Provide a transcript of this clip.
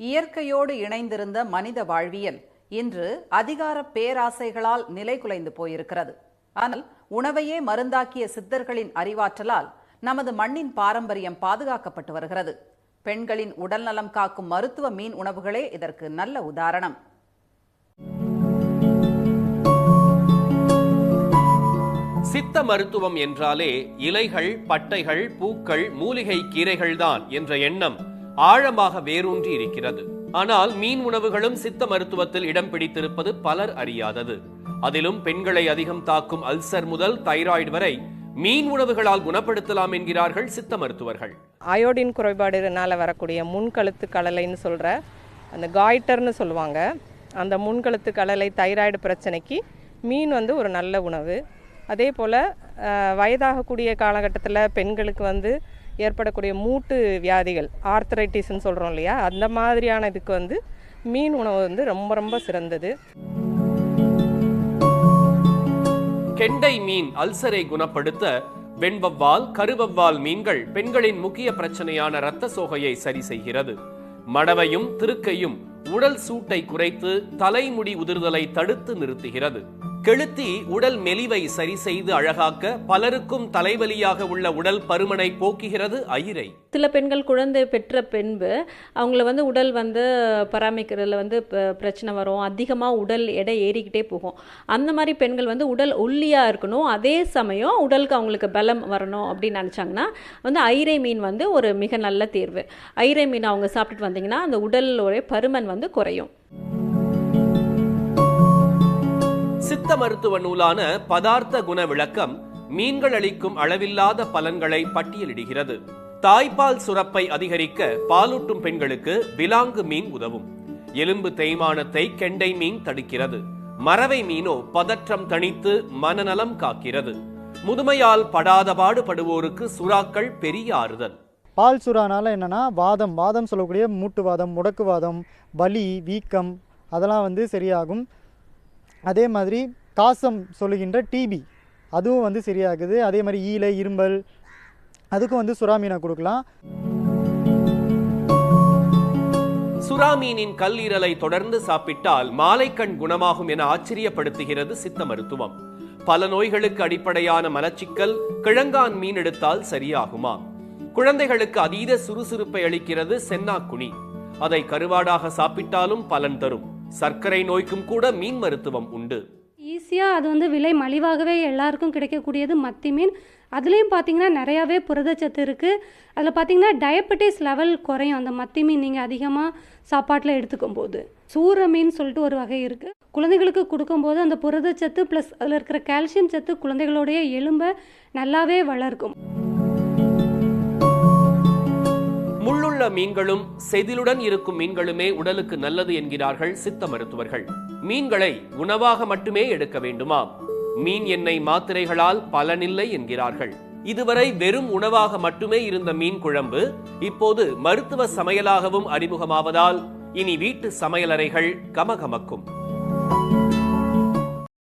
இயற்கையோடு இணைந்திருந்த மனித வாழ்வியல் இன்று அதிகார பேராசைகளால் நிலைகுலைந்து போயிருக்கிறது. ஆனால் உணவையே மருந்தாக்கிய சித்தர்களின் அறிவாற்றலால் நமது மண்ணின் பாரம்பரியம் பாதுகாக்கப்பட்டு வருகிறது. பெண்களின் உடல்நலம் காக்கும் மருத்துவ மீன் உணவுகளே இதற்கு நல்ல உதாரணம். சித்த மருத்துவம் என்றாலே இலைகள், பட்டைகள், பூக்கள், மூலிகை கீரைகள்தான் என்ற எண்ணம் ஆழமாக வேரூன்றி இருக்கிறது. ஆனால் மீன் உணவுகளும் சித்த மருத்துவத்தில் இடம் பிடித்திருப்பது பலர் அறியாதது. அதிலும் பெண்களை அதிகம் தாக்கும் அல்சர் முதல் தைராய்டு வரை மீன் உணவுகளால் குணப்படுத்தலாம் என்கிறார்கள் சித்த மருத்துவர்கள். அயோடின் குறைபாடுனால வரக்கூடிய முன்கழுத்து கடலைன்னு சொல்ற அந்த காய்டர்னு சொல்லுவாங்க. அந்த முன்கழுத்து கடலை தைராய்டு பிரச்சனைக்கு மீன் ஒரு நல்ல உணவு. அதே போல் வயதாகக்கூடிய காலகட்டத்தில் பெண்களுக்கு ஏற்படக்கூடிய மூட்டு வியாதிகள், ஆர்த்தரைட்டிஸ்ன்னு சொல்கிறோம் இல்லையா, அந்த மாதிரியான இதுக்கு மீன் உணவு ரொம்ப ரொம்ப சிறந்தது. கெண்டை மீன் அல்சரை குணப்படுத்த வெண்வவ்வால், கருவவ்வால் மீன்கள் பெண்களின் முக்கிய பிரச்சனையான இரத்த சோகையை சரி செய்கிறது. மடவையும் திருக்கையும் உடல் சூட்டை குறைத்து தலைமுடி உதிர்தலை தடுத்து நிறுத்துகிறது. கெளுத்தி உடல் மெலிவை சரி செய்து அழகாக்க பலருக்கும் தலைவலியாக உள்ள உடல் பருமனை போக்குகிறது ஐரை. சில பெண்கள் குழந்தை பெற்ற பின்பு அவங்கள உடல் பராமரிக்கிறதுல பிரச்சனை வரும். அதிகமாக உடல் எடை ஏறிக்கிட்டே போகும். அந்த மாதிரி பெண்கள் உடல் ஒல்லியாக இருக்கணும், அதே சமயம் உடலுக்கு அவங்களுக்கு பலம் வரணும் அப்படின்னு நினச்சாங்கன்னா ஐரை மீன் ஒரு மிக நல்ல தேர்வு. ஐரை மீன் அவங்க சாப்பிட்டுட்டு வந்தீங்கன்னா அந்த உடலோட பருமன் குறையும். சித்த மருத்துவ நூலான பதார்த்த குண விளக்கம் மீன்கள் அளிக்கும் அளவில்லாத பலன்களை பட்டியலிடுகிறது. தாய்ப்பால் சுரப்பை அதிகரிக்க பாலூட்டும் பெண்களுக்கு விலாங்கு மீன் உதவும். எலும்பு தேய்மானத்தை கெண்டை மீன் தடுக்கிறது. மரவை மீனோ பதற்றம் தணித்து மனநலம் காக்கிறது. முதுமையால் படாத பாடுபடுவோருக்கு சுறாக்கள் பெரிய ஆறுதல். பால் சுறானால என்னன்னா வாதம் சொல்லக்கூடிய மூட்டுவாதம், முடக்குவாதம், வலி, வீக்கம் அதெல்லாம் சரியாகும். அதே மாதிரி காசம் சொல்லுகின்ற டிபி அதுவும் சரியாகுது. அதே மாதிரி ஈலை, இரும்பல் அதுக்கும் சுறா மீனை கொடுக்கலாம். சுறா மீனின் கல்லீரலை தொடர்ந்து சாப்பிட்டால் மாலைக்கண் குணமாகும் என ஆச்சரியப்படுத்துகிறது சித்த மருத்துவம். பல நோய்களுக்கு அடிப்படையான மலச்சிக்கல் கிழங்கான் மீன் எடுத்தால் சரியாகுமா? குழந்தைகளுக்கு அதீத சுறுசுறுப்பை அளிக்கிறது சென்னாக்குனி. அதை கருவாடாக சாப்பிட்டாலும் பலன் தரும். சர்க்கரை நோய்க்கும் கூட மீன் மருத்துவம் உண்டு. ஈஸியாக அது விலை மலிவாகவே எல்லாருக்கும் கிடைக்கக்கூடியது மத்தி மீன். அதுலேயும் பார்த்தீங்கன்னா நிறையாவே புரதச்சத்து இருக்குது. அதில் பார்த்தீங்கன்னா டயபெட்டிஸ் லெவல் குறையும் அந்த மத்தி மீன் நீங்கள் அதிகமாக சாப்பாட்டில் எடுத்துக்கும் போது. சூர மீன் சொல்லிட்டு ஒரு வகை இருக்குது. குழந்தைகளுக்கு கொடுக்கும்போது அந்த புரதச்சத்து ப்ளஸ் அதில் இருக்கிற கால்சியம் சத்து குழந்தைகளுடைய எலும்பை நல்லாவே வளர்க்கும். முள்ளுள்ள மீன்களும் செதிலுடன் இருக்கும் மீன்களுமே உடலுக்கு நல்லது என்கிறார்கள் சித்த மருத்துவர்கள். மீன்களை உணவாக மட்டுமே எடுக்க வேண்டுமா? மீன் எண்ணெய் மாத்திரைகளால் பலனில்லை என்கிறார்கள். இதுவரை வெறும் உணவாக மட்டுமே இருந்த மீன் குழம்பு இப்போது மருத்துவ சமையலாகவும் அறிமுகமாவதால் இனி வீட்டு சமையலறைகள் கமகமக்கும்.